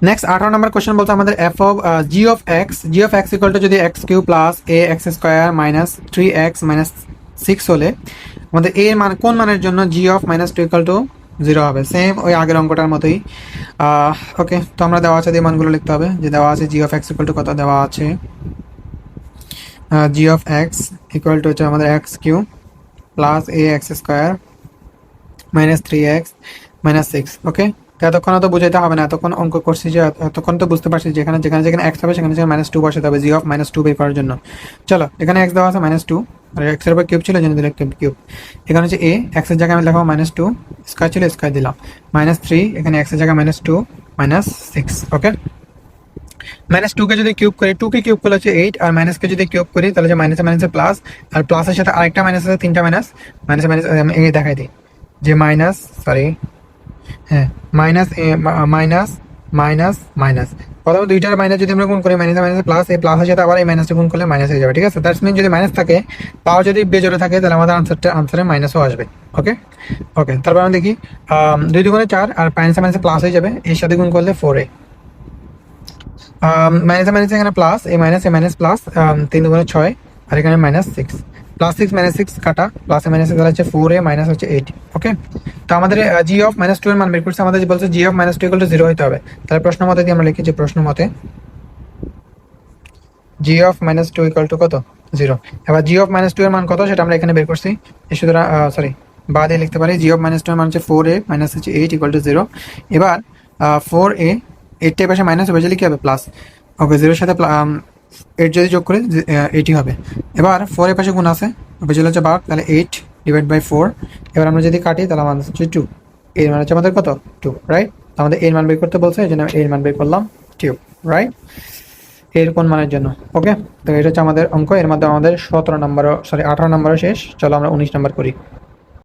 Next 18 নম্বর question বলছে আমাদের g of x equal to যদি x cube plus a x square minus 3x minus 6 হলে আমাদের a এর মান কোন মানের জন্য g of minus two equal to 0 হবে। সেম ওই আগের অঙ্কটার মতোই। ওকে, তো আমরা দেওয়া আছে দিয়ে মানগুলো লিখতে হবে, যে দেওয়া আছে g of x equal to কত দেওয়া আছে, g of x equal to হচ্ছে আমাদের x cube plus a x square minus 3x minus 6। Okay, তো এতক্ষণ তো বুঝাইতে হবে না, এতক্ষণ অঙ্ক করছি যে এতক্ষণ তো বুঝতে পারছি যেখানে যেখানে যেখানে এক্স হবে সেখানে সেখানে -2 বসাতে হবে জি অফ -2 বের করার জন্য। চলো, এখানে এক্স দেওয়া আছে -2 আর এক্স এর উপর কিউব ছিল জন্য দিলাম কিউব। এখানে হচ্ছে এ এক্স এর জায়গায় আমি লিখবো -2, স্কয়ার ছিল স্কয়ার দিলাম, -3 এখানে এক্স এর জায়গায় -2 -6। ওকে, -2 কে যদি কিউব করি, 2 কে কিউব করলে হচ্ছে 8, আর মাইনাস কে যদি কিউব করি তাহলে যে মাইনাসে মাইনাসে প্লাস, আর প্লাসের সাথে আরেকটা মাইনাস আছে, তিনটা মাইনাস, মাইনাসে মাইনাস আমি এই দেখাই দিই যে মাইনাস, সরি হ্যাঁ, মাইনাস মাইনাস মাইনাস মাইনাস, প্রথমে দুইটার মাইনাস যদি আমরা গুণ করি মাইনাস মাইনাস প্লাস, এই প্লাসের সাথে আবার এই মাইনাসটা গুণ করলে মাইনাস হয়ে যাবে। ঠিক আছে, দ্যাটস মিন যদি মাইনাস থাকে, পাওয়ার যদি বেজোরে থাকে তাহলে আমাদের আনসারে মাইনাসও আসবে। ওকে ওকে, তারপর আমরা দেখি 2 দুগুণে 4 আর মাইনাসে মাইনাসে প্লাস হয়ে যাবে, এর সাথে গুণ করলে 4a, মাইনাসে মাইনাসে এখানে প্লাস, এই মাইনাস প্লাস, 3 দুগুণে 6 আর এখানে -6, +6 -6 কাটা, প্লাসে মাইনাসে তাহলে হচ্ছে 4a মাইনাস হচ্ছে 8। ওকে, তো আমাদের জি অফ -2 এর মান বের করছে, আমাদের বলছে জি অফ -2 ইকুয়াল টু 0 হতে হবে। তাহলে প্রশ্ন মতে দিয়ে আমরা লিখি যে প্রশ্ন মতে জি অফ -2 ইকুয়াল টু কত, 0। এবার জি অফ -2 এর মান কত সেটা আমরা এখানে বের করছি, সুতরাং সরি বাদে লিখতে পারি জি অফ -2 এর মান হচ্ছে 4a মাইনাস হচ্ছে 8 ইকুয়াল টু 0। এবার 4a 8 এর পাশে মাইনাস হবে, কি হবে প্লাস। ওকে, 0 এর সাথে 8 যদি যোগ করে 80 হবে। এবার 4 এর পাশে গুণ আছে, বেজে হচ্ছে ভাগ, তাহলে 8 ডিভাইড বাই 4। এবার আমরা যদি কাটি তাহলে আমাদের হচ্ছে 2, এর মান হচ্ছে আমাদের কত 2, রাইট। আমাদের এর মান বের করতে বলছে, এই জন্য এর মান বের করলাম 2, রাইট, এর কোন মানের জন্য। ওকে, তো এটা হচ্ছে আমাদের অঙ্ক, এর মধ্যে আমাদের 17 নম্বর, সরি 18 নম্বরও শেষ। চলো আমরা 19 নম্বর করি।